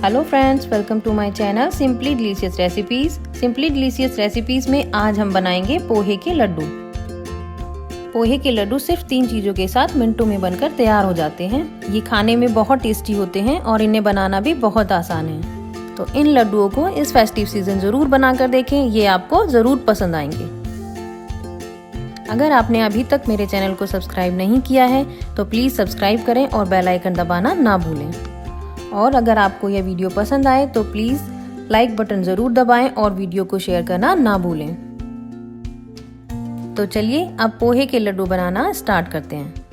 Hello friends, welcome to my channel Simply Delicious Recipes. Simply Delicious Recipes में आज हम बनाएंगे पोहे के लड्डू। पोहे के लड्डू सिर्फ 3 चीज़ों के साथ मिनटों में बनकर तैयार हो जाते हैं। ये खाने में बहुत टेस्टी होते हैं और इन्हें बनाना भी बहुत आसान है। तो इन लड्डुओं को इस फेस्टिव सीजन ज़रूर बनाकर देखें, ये आपको ज़रूर पसंद आएंगे। अगर आपने अभी तक मेरे चैनल को सब्सक्राइब नहीं किया है तो प्लीज़ सब्सक्राइब करें और बेल आइकन दबाना ना भूलें। और अगर आपको यह वीडियो पसंद आए तो प्लीज़ लाइक बटन ज़रूर दबाएं और वीडियो को शेयर करना ना भूलें। तो चलिए अब पोहे के लड्डू बनाना स्टार्ट करते हैं।